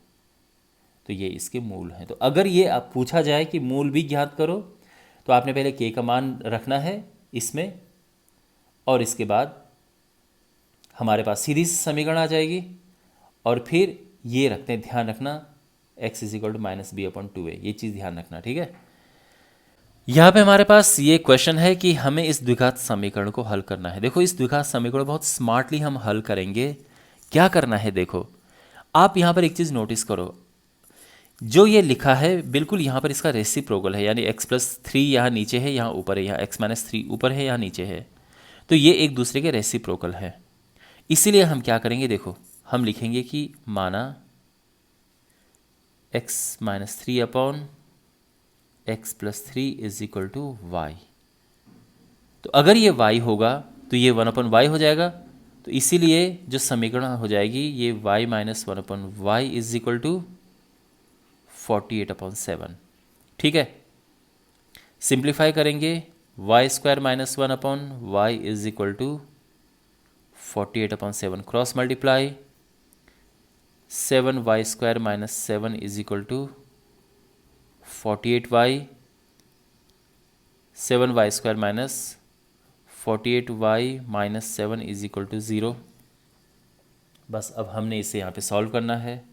तो ये इसके मूल हैं। तो अगर ये आप पूछा जाए कि मूल भी ज्ञात करो, तो आपने पहले k का मान रखना है इसमें, और इसके बाद हमारे पास सीधी समीकरण आ जाएगी, और फिर ये रखते हैं, ध्यान रखना x = -b/2a, ये चीज़ ध्यान रखना, ठीक है। यहाँ पे हमारे पास ये क्वेश्चन है कि हमें इस द्विघात समीकरण को हल करना है। देखो, इस द्विघात समीकरण बहुत स्मार्टली हम हल करेंगे। क्या करना है, देखो आप यहाँ पर एक चीज़ नोटिस करो, जो ये लिखा है बिल्कुल यहाँ पर इसका रेसिप्रोकल है, यानी x+3 यहाँ नीचे है, यहाँ ऊपर है, यहाँ x-3 ऊपर है, यहाँ नीचे है, तो ये एक दूसरे के रेसिप्रोकल है। इसीलिए हम क्या करेंगे, देखो हम लिखेंगे कि माना x-3 x+3 = y। तो अगर ये y होगा तो ये 1/y हो जाएगा, तो इसीलिए जो समीकरण हो जाएगी ये y - 1/y = 48/7। ठीक है, सिंप्लीफाई करेंगे, y² - 1/y = 48/7, cross multiply, 7y² - 7 = 48y, 7y² - 48y - 7 = 0। बस अब हमने इसे यहाँ पे सॉल्व करना है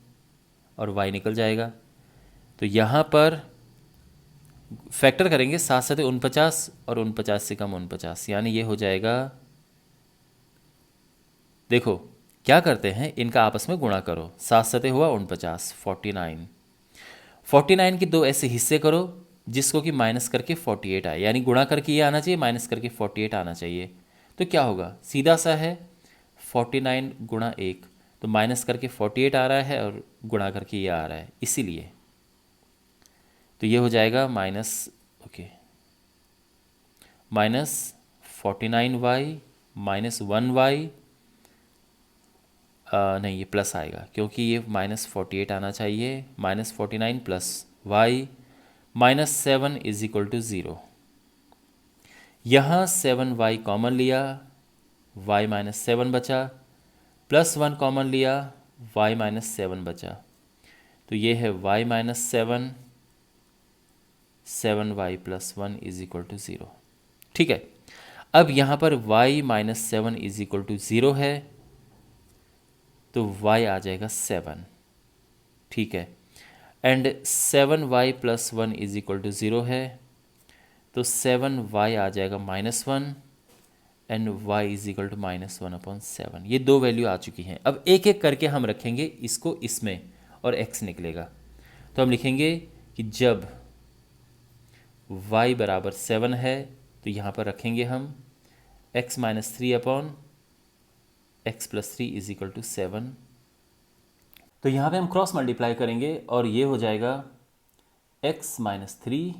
और y निकल जाएगा। तो यहाँ पर फैक्टर करेंगे, 7 7 49 और 49 से कम 49, यानी ये हो जाएगा, देखो क्या करते हैं, इनका आपस में गुणा करो, 7 7 हुआ 49, 49, 49 के दो ऐसे हिस्से करो जिसको कि माइनस करके 48 आए, यानी गुणा करके ये आना चाहिए, माइनस करके 48 आना चाहिए। तो क्या होगा, सीधा सा है, 49 गुणा 1, तो माइनस करके 48 आ रहा है और गुणा करके ये आ रहा है, इसीलिए तो ये हो जाएगा -49y -1y, नहीं ये प्लस आएगा क्योंकि ये -48 आना चाहिए, -49 + y -7 = 0। यहाँ 7y कॉमन लिया, y -7 बचा, +1 कॉमन लिया, y -7 बचा, तो ये है y -7, 7y + 1 = 0। ठीक है, अब यहाँ पर y -7 = 0 है, तो y आ जाएगा 7। ठीक है, एंड 7y + 1 = 0 है, तो 7y आ जाएगा -1 एंड y = -1/7। ये दो वैल्यू आ चुकी हैं। अब एक एक करके हम रखेंगे इसको इसमें, और x निकलेगा। तो हम लिखेंगे कि जब y = 7 है तो यहाँ पर रखेंगे हम x - 3 x+3 = 7। तो यहाँ पे हम क्रॉस मल्टीप्लाई करेंगे और ये हो जाएगा x - 3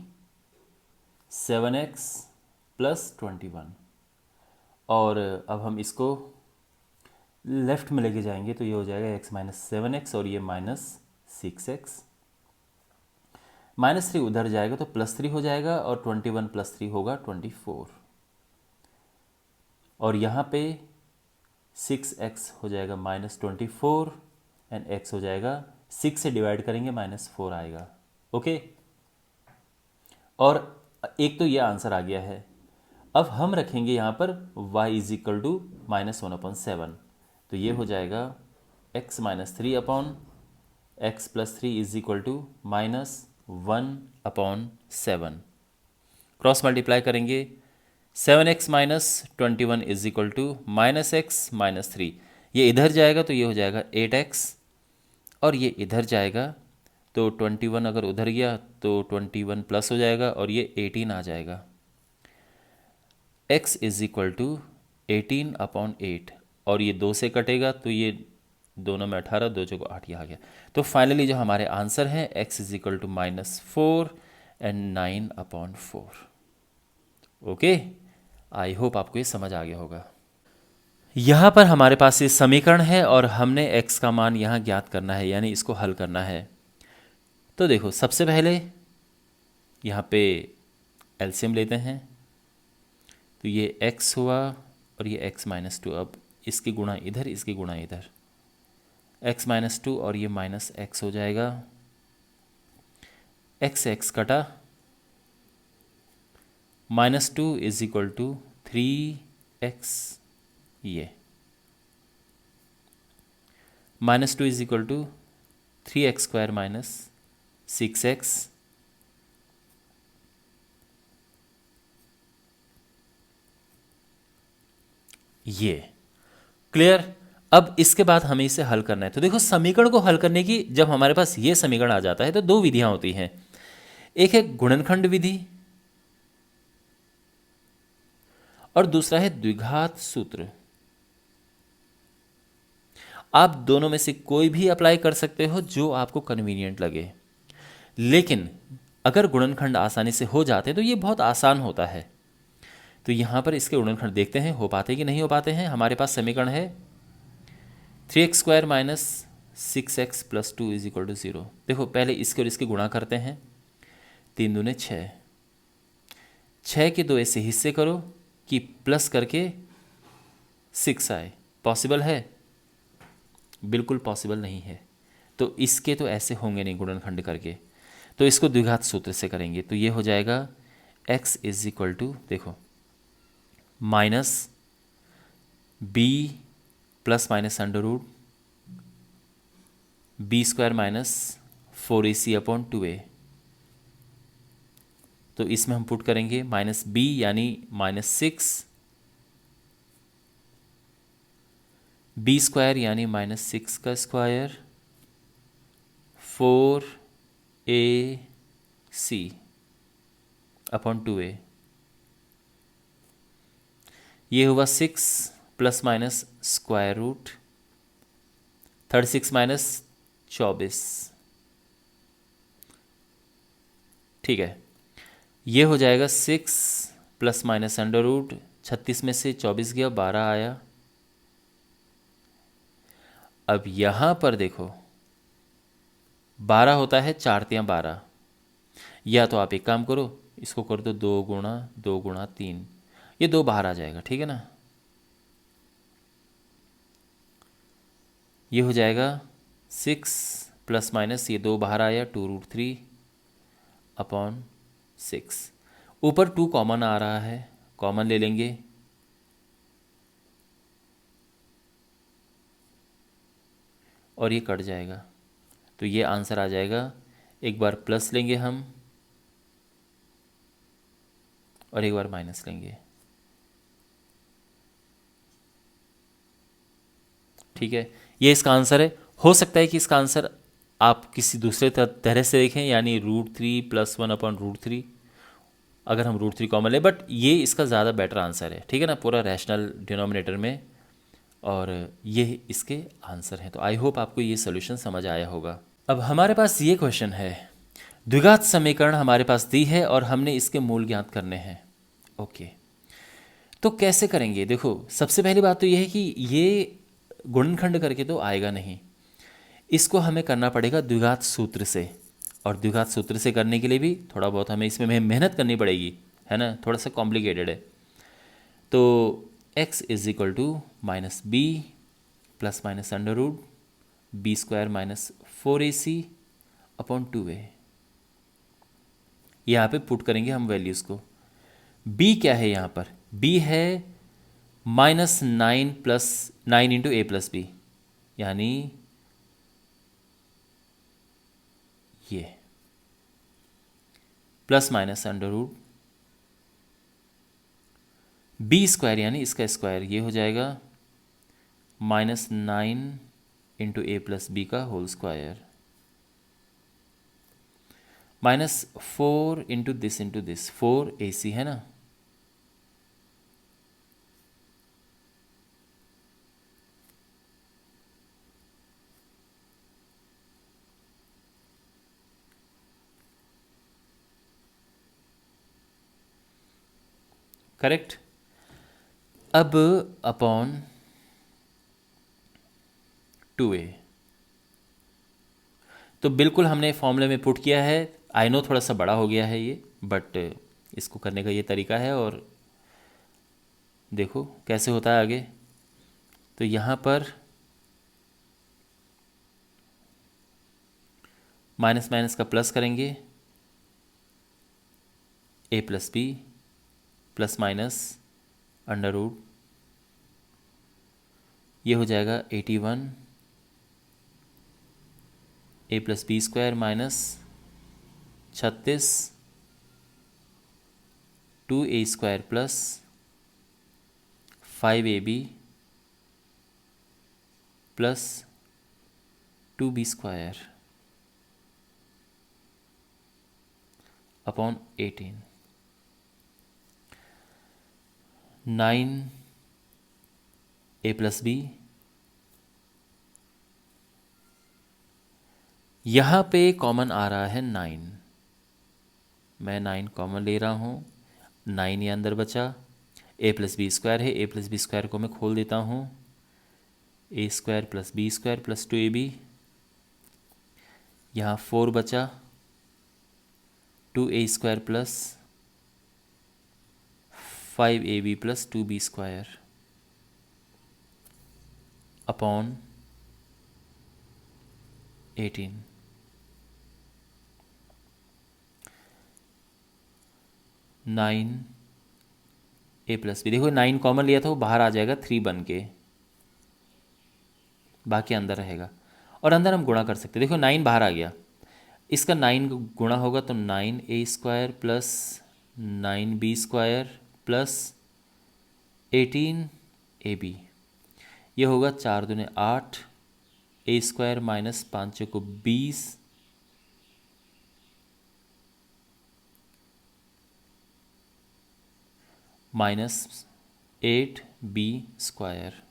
7x + 21, और अब हम इसको लेफ्ट में लेके जाएंगे तो ये हो जाएगा x - 7x और ये -6x, -3 उधर जाएगा तो +3 हो जाएगा, और 21 + 3 होगा 24, और यहाँ पे 6x हो जाएगा -24 एंड x हो जाएगा 6 से डिवाइड करेंगे -4 आएगा। ओके, और एक तो ये आंसर आ गया है। अब हम रखेंगे यहाँ पर y = -1/7, तो ये हो जाएगा x - 3 x+3 = -1/7। क्रॉस मल्टीप्लाई करेंगे, 7x - 21 = -x - 3, ये इधर जाएगा तो ये हो जाएगा 8x, और ये इधर जाएगा तो 21 अगर उधर गया तो 21 प्लस हो जाएगा और ये 18 आ जाएगा। x इज इक्वल टू 18/8 और ये 2 से कटेगा तो ये दोनों में 18, 2 चौको 8 ये आ गया। तो फाइनली जो हमारे आंसर हैं x is equal to -4 and 9/4। Okay, I hope आपको ये समझ आ गया होगा। यहाँ पर हमारे पास ये समीकरण है और हमने x का मान यहाँ ज्ञात करना है, यानी इसको हल करना है। तो देखो, सबसे पहले यहाँ पे एलसीएम लेते हैं, तो ये x हुआ और ये x-2। अब इसकी गुणा इधर, इसकी गुणा इधर, x-2 और ये -x हो जाएगा। x कटा, -2 इज इक्वल टू 3x, ये -2 is equal to 3x² - 6x, ये क्लियर। अब इसके बाद हमें इसे हल करना है। तो देखो, समीकरण को हल करने की जब हमारे पास ये समीकरण आ जाता है तो दो विधियां होती हैं। एक है गुणनखंड विधि और दूसरा है द्विघात सूत्र। आप दोनों में से कोई भी अप्लाई कर सकते हो जो आपको कन्वीनियंट लगे, लेकिन अगर गुणनखंड आसानी से हो जाते तो ये बहुत आसान होता है। तो यहाँ पर इसके गुणनखंड देखते हैं हो पाते कि नहीं हो पाते हैं। हमारे पास समीकरण है 3x² - 6x + 2 = 0। देखो, पहले इसके और इसके गुणा करते हैं। 3 दूने 6, 6 के 2 ऐसे हिस्से करो कि प्लस करके 6 आए। पॉसिबल है? बिल्कुल पॉसिबल नहीं है। तो इसके तो ऐसे होंगे नहीं गुणनखंड करके, तो इसको द्विघात सूत्र से करेंगे। तो ये हो जाएगा x इज इक्वल टू, देखो, minus b plus minus under root b² - 4ac/2a। तो इसमें हम पुट करेंगे -b यानी -6, b² यानी -6 का स्क्वायर, 4ac/2a। ये हुआ 6 प्लस माइनस स्क्वायर रूट 36 - 24। ठीक है, ये हो जाएगा 6 प्लस माइनस अंडर रूट, 36 में से 24 गया, 12 आया। अब यहाँ पर देखो, 12 होता है 4 × 12, या तो आप एक काम करो, इसको कर दो 2 × 2 × 3, ये 2 बाहर आ जाएगा, ठीक है ना। ये हो जाएगा 6 प्लस माइनस, ये 2 बाहर आया, 2√3/6। ऊपर 2 कॉमन आ रहा है, कॉमन ले लेंगे, और ये कट जाएगा। तो ये आंसर आ जाएगा। एक बार प्लस लेंगे हम और एक बार माइनस लेंगे, ठीक है। ये इसका आंसर है। हो सकता है कि इसका आंसर आप किसी दूसरे तरह से देखें, यानी √3 + 1/√3, अगर हम √3 कॉमन लें, बट ये इसका ज़्यादा बेटर आंसर है, ठीक है ना, पूरा रैशनल डिनोमिनेटर में, और ये इसके आंसर हैं। तो आई होप आपको ये सोल्यूशन समझ आया होगा। अब हमारे पास ये क्वेश्चन है, द्विघात समीकरण हमारे पास दी है और हमने इसके मूल ज्ञात करने हैं। ओके, तो कैसे करेंगे? देखो, सबसे पहली बात तो ये है कि ये गुणनखंड करके तो आएगा नहीं, इसको हमें करना पड़ेगा द्विघात सूत्र से, और द्विघात सूत्र से करने के लिए भी थोड़ा बहुत हमें इसमें मेहनत करनी पड़ेगी, है ना, थोड़ा सा कॉम्प्लिकेटेड है। तो x is equal to -b plus minus under root b² - 4ac/2a। यहाँ पे पुट करेंगे हम वैल्यूज़ को। b क्या है यहाँ पर? b है -9 + 9 × a + b, यानी ये plus minus under root b² यानी इसका स्क्वायर, ये हो जाएगा -9 × a + b का whole square. -4 into this 4ac है ना। करेक्ट। अब अपॉन 2a, तो बिल्कुल हमने फॉर्मूले में पुट किया है। आई नो थोड़ा सा बड़ा हो गया है ये, बट इसको करने का ये तरीका है। और देखो कैसे होता है आगे। तो यहाँ पर माइनस माइनस का प्लस करेंगे, a plus B plus minus under root, ये हो जाएगा 81 a plus B square minus 36 2a square plus 5ab plus 2b square upon 18। 9a plus B, यहाँ पे कॉमन आ रहा है 9, मैं 9 कॉमन ले रहा हूँ, 9 ये अंदर बचा। a प्लस बी स्क्वायर है, a प्लस बी स्क्वायर को मैं खोल देता हूँ, a square plus B square plus 2ab, यहाँ 4 बचा, 2a square plus 5ab plus 2b square upon 18। 9 a plus B, देखो 9 कॉमन लिया था वो बाहर आ जाएगा 3 बन के, बाकी अंदर रहेगा। और अंदर हम गुणा कर सकते हैं, देखो 9 बाहर आ गया, इसका 9 गुणा होगा तो 9a square plus 9b square plus 18ab, ये होगा 4 दूने 8, a स्क्वायर माइनस 5 को 20 माइनस 8b स्क्वायर।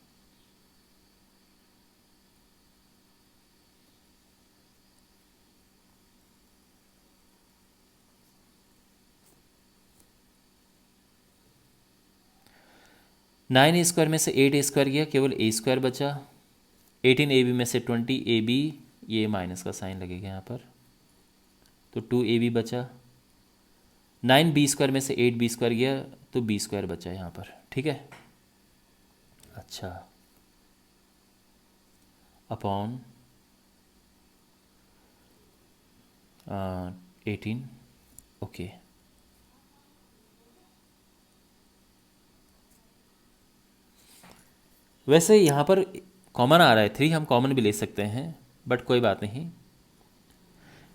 नाइन ए स्क्वायर में से 8 ए स्क्वायर गया, केवल ए स्क्वायर बचा। 18ab में से 20ab, ये माइनस का साइन लगेगा यहाँ पर, तो 2ab बचा। 9b स्क्वायर में से 8b स्क्वायर गया तो b स्क्वायर बचा यहाँ पर, ठीक है। अच्छा, अपॉन 18, ओके। वैसे यहाँ पर कॉमन आ रहा है 3, हम कॉमन भी ले सकते हैं, बट कोई बात नहीं।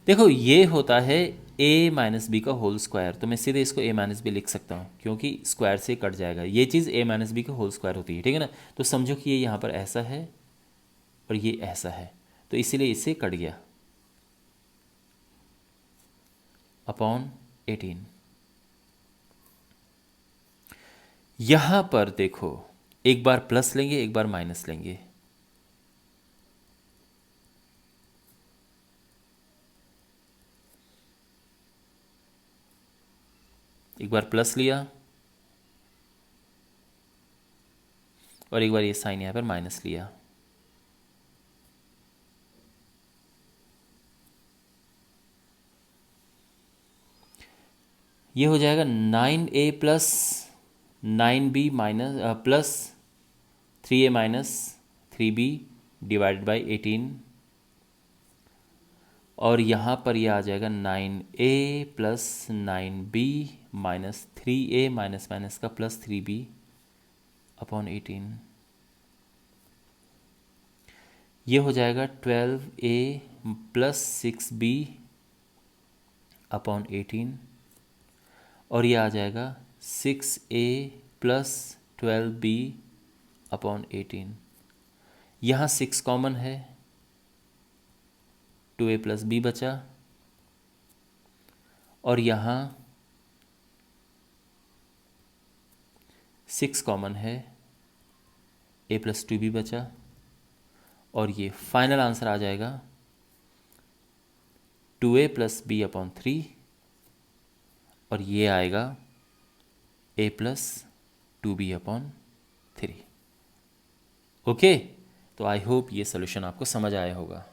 देखो ये होता है a माइनस बी का होल स्क्वायर, तो मैं सीधे इसको a माइनस बी लिख सकता हूँ क्योंकि स्क्वायर से कट जाएगा। ये चीज़ a माइनस बी का होल स्क्वायर होती है, ठीक है ना। तो समझो कि ये यहाँ पर ऐसा है और ये ऐसा है, तो इसीलिए इससे कट गया, अपॉन 18। यहाँ पर देखो एक बार प्लस लेंगे एक बार माइनस लेंगे, एक बार प्लस लिया और एक बार ये साइन यहाँ पर माइनस लिया। ये हो जाएगा 9a plus 9b minus plus 3a minus 3b divided by 18, और यहाँ पर ये आ जाएगा 9a plus 9b minus 3a minus minus का प्लस 3b अपॉन 18। ये हो जाएगा 12a प्लस 6b अपॉन 18, और ये आ जाएगा 6a प्लस 12b अपॉन 18। यहाँ 6 कॉमन है, 2a प्लस b बचा, और यहाँ 6 कॉमन है, a+2b बचा, और ये फाइनल आंसर आ जाएगा 2a+b/3, और ये आएगा a+2b/3। ओके, तो आई होप ये सोल्यूशन आपको समझ आया होगा।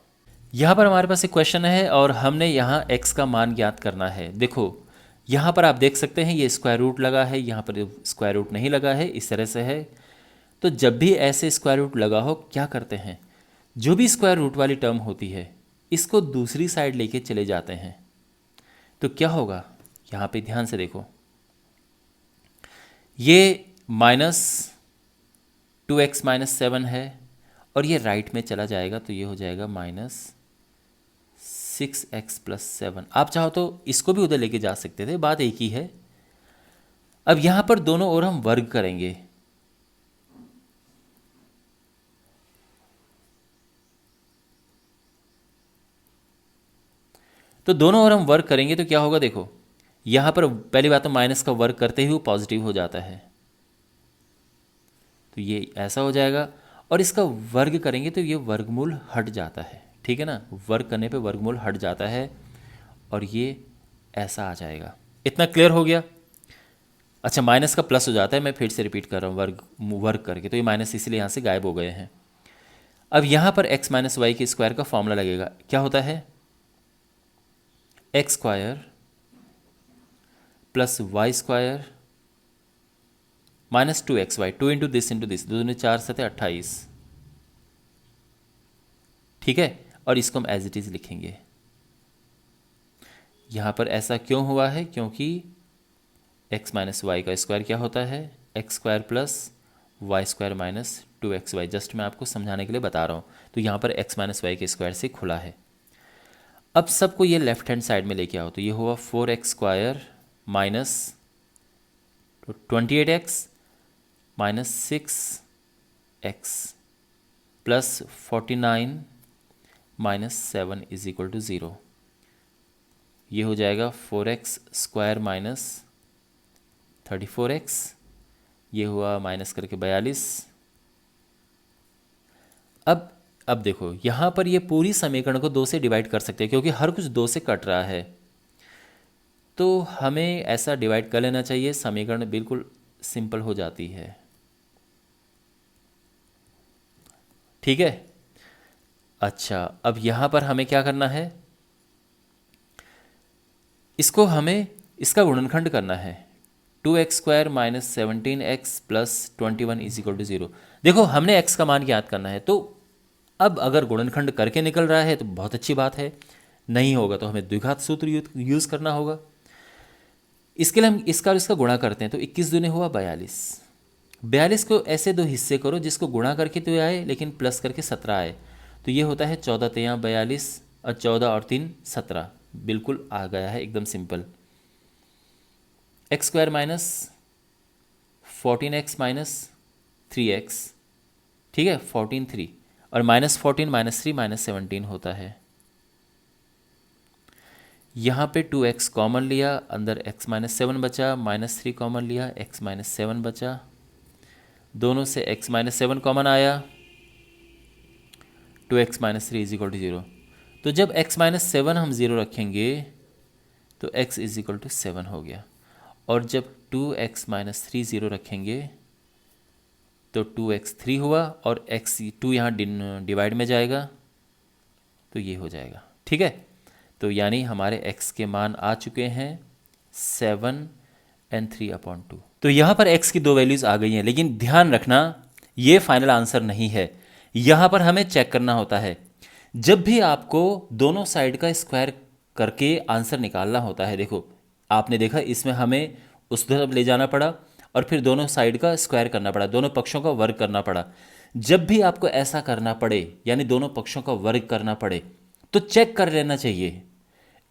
यहाँ पर हमारे पास एक क्वेश्चन है और हमने यहाँ x का मान ज्ञात करना है। देखो यहाँ पर आप देख सकते हैं ये स्क्वायर रूट लगा है, यहाँ पर स्क्वायर रूट नहीं लगा है, इस तरह से है। तो जब भी ऐसे स्क्वायर रूट लगा हो क्या करते हैं, जो भी स्क्वायर रूट वाली टर्म होती है इसको दूसरी साइड लेके चले जाते हैं। तो क्या होगा, यहाँ पे ध्यान से देखो, ये -2x-7 है और ये राइट में चला जाएगा, तो ये हो जाएगा -6x+7। आप चाहो तो इसको भी उधर लेके जा सकते थे, बात एक ही है। अब यहाँ पर दोनों ओर हम वर्ग करेंगे, तो दोनों ओर हम वर्ग करेंगे तो क्या होगा, देखो यहाँ पर पहली बात तो माइनस का वर्ग करते ही वो पॉजिटिव हो जाता है, तो ये ऐसा हो जाएगा। और इसका वर्ग करेंगे तो ये वर्गमूल हट जाता है, ठीक है ना, वर्ग करने पे वर्गमूल हट जाता है और ये ऐसा आ जाएगा। इतना क्लियर हो गया। अच्छा, माइनस का प्लस हो जाता है, मैं फिर से रिपीट कर रहा हूँ, वर्ग करके, तो ये माइनस इसलिए यहाँ से गायब हो गए हैं। अब यहाँ पर x - y के स्क्वायर का फॉर्मूला लगेगा, क्या होता है, x² + y² -2xy, 2 into this, 2 दूनी 4 7 28, ठीक है। और इसको हम एज इट इज़ लिखेंगे। यहाँ पर ऐसा क्यों हुआ है, क्योंकि x - y का स्क्वायर क्या होता है, x² + y² - 2xy। जस्ट मैं आपको समझाने के लिए बता रहा हूँ। तो यहाँ पर x - y के स्क्वायर से खुला है। अब सबको ये लेफ्ट हैंड साइड में लेके आओ, तो ये हुआ 4x² - 28x -6x + 49 - 7 = 0। ये हो जाएगा 4x² - 34x, ये हुआ माइनस करके 42। अब देखो यहाँ पर ये पूरी समीकरण को 2 से डिवाइड कर सकते हैं, क्योंकि हर कुछ 2 से कट रहा है, तो हमें ऐसा डिवाइड कर लेना चाहिए, समीकरण बिल्कुल सिंपल हो जाती है, ठीक है। अच्छा, अब यहाँ पर हमें क्या करना है, इसको हमें इसका गुणनखंड करना है, 2x² - 17x + 21 = 0। देखो हमने x का मान ज्ञात करना है, तो अब अगर गुणनखंड करके निकल रहा है तो बहुत अच्छी बात है, नहीं होगा तो हमें द्विघात सूत्र यूज़ करना होगा। इसके लिए हम इसका और इसका गुणा करते हैं, तो 21 दूने हुआ 42। 42 को ऐसे दो हिस्से करो जिसको गुणा करके तो आए लेकिन प्लस करके 17 आए, तो ये होता है 14 × 42 और 14 और 3 17, बिल्कुल आ गया है, एकदम सिंपल। x² - 14x - 3x, ठीक है, 14 3, और -14 - 3 - 17 होता है। यहाँ पे 2x कॉमन लिया, अंदर x - 7 बचा, -3 कॉमन लिया, x - 7 बचा, दोनों से x - 7 कॉमन आया, 2x - 3 = 0। तो जब x - 7 हम 0 रखेंगे तो x = 7 हो गया, और जब 2x - 3 0 रखेंगे तो 2x 3 हुआ, और x 2 यहाँ डिवाइड में जाएगा, तो ये हो जाएगा, ठीक है। तो यानी हमारे x के मान आ चुके हैं 7 और 3/2। तो यहाँ पर x की 2 वैल्यूज़ आ गई हैं, लेकिन ध्यान रखना ये फाइनल आंसर नहीं है, यहाँ पर हमें चेक करना होता है। जब भी आपको दोनों साइड का स्क्वायर करके आंसर निकालना होता है, देखो आपने देखा इसमें हमें उस तरफ ले जाना पड़ा और फिर दोनों साइड का स्क्वायर करना पड़ा, दोनों पक्षों का वर्ग करना पड़ा। जब भी आपको ऐसा करना पड़े, यानी दोनों पक्षों का वर्ग करना पड़े, तो चेक कर लेना चाहिए,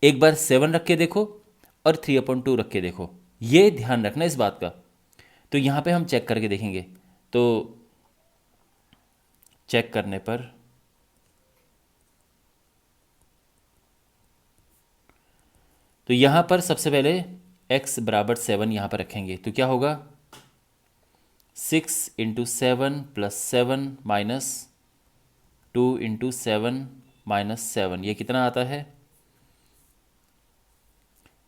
एक बार 7 रख के देखो और 3/2 रख के देखो, ये ध्यान रखना इस बात का। तो यहाँ पे हम चेक करके देखेंगे, तो चेक करने पर तो यहाँ पर सबसे पहले x बराबर 7 यहाँ पर रखेंगे, तो क्या होगा 6 into 7 plus 7 minus 2 into 7 minus 7, ये कितना आता है,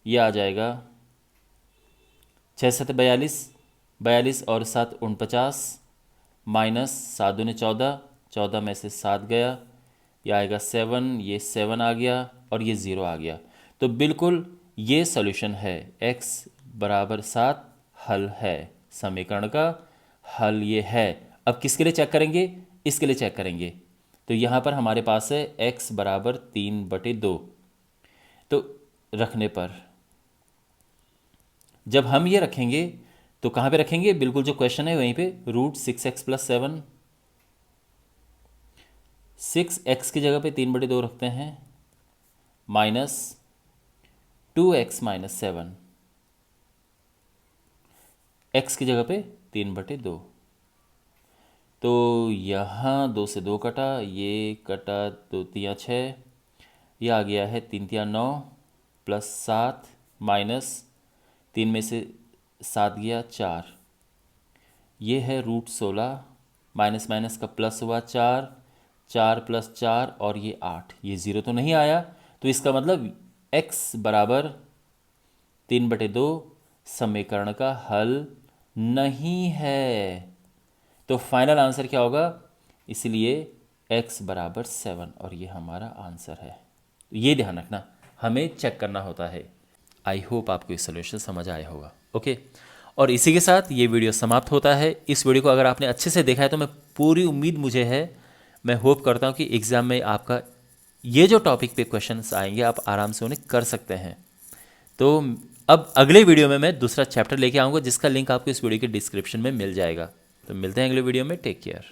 ये आ जाएगा 6 7 42, 42 और 7 49, माइनस 7 दूनी 14, 14 में से 7 गया, ये आएगा 7, ये 7 आ गया और ये 0 आ गया। तो बिल्कुल ये सॉल्यूशन है, x बराबर 7 हल है, समीकरण का हल ये है। अब किसके लिए चेक करेंगे, इसके लिए चेक करेंगे। तो यहाँ पर हमारे पास है x बराबर 3/2, तो रखने पर जब हम ये रखेंगे तो कहाँ पे रखेंगे, बिल्कुल जो क्वेश्चन है वहीं पे, √6x + 7, 6x की जगह पे 3/2 रखते हैं, माइनस 2x - 7, x की जगह पे 3/2। तो यहाँ 2 से 2 कटा, ये कटा 2 तिया 6, ये आ गया है 3 तिया 9 प्लस 7 माइनस 3 में से 7 गया 4, ये है √16, माइनस माइनस का प्लस हुआ 4, 4 + 4 और ये 8, ये 0 तो नहीं आया, तो इसका मतलब x बराबर 3/2 समीकरण का हल नहीं है। तो फाइनल आंसर क्या होगा, इसलिए x बराबर 7 और ये हमारा आंसर है। ये ध्यान रखना, हमें चेक करना होता है। आई होप आपको इस सोल्यूशन समझ आया होगा। ओके, और इसी के साथ ये वीडियो समाप्त होता है। इस वीडियो को अगर आपने अच्छे से देखा है तो मैं पूरी उम्मीद मुझे है, मैं होप करता हूँ कि एग्ज़ाम में आपका ये जो टॉपिक पे क्वेश्चंस आएंगे आप आराम से उन्हें कर सकते हैं। तो अब अगले वीडियो में मैं दूसरा चैप्टर लेके आऊँगा जिसका लिंक आपको इस वीडियो के डिस्क्रिप्शन में मिल जाएगा। तो मिलते हैं अगले वीडियो में, टेक केयर।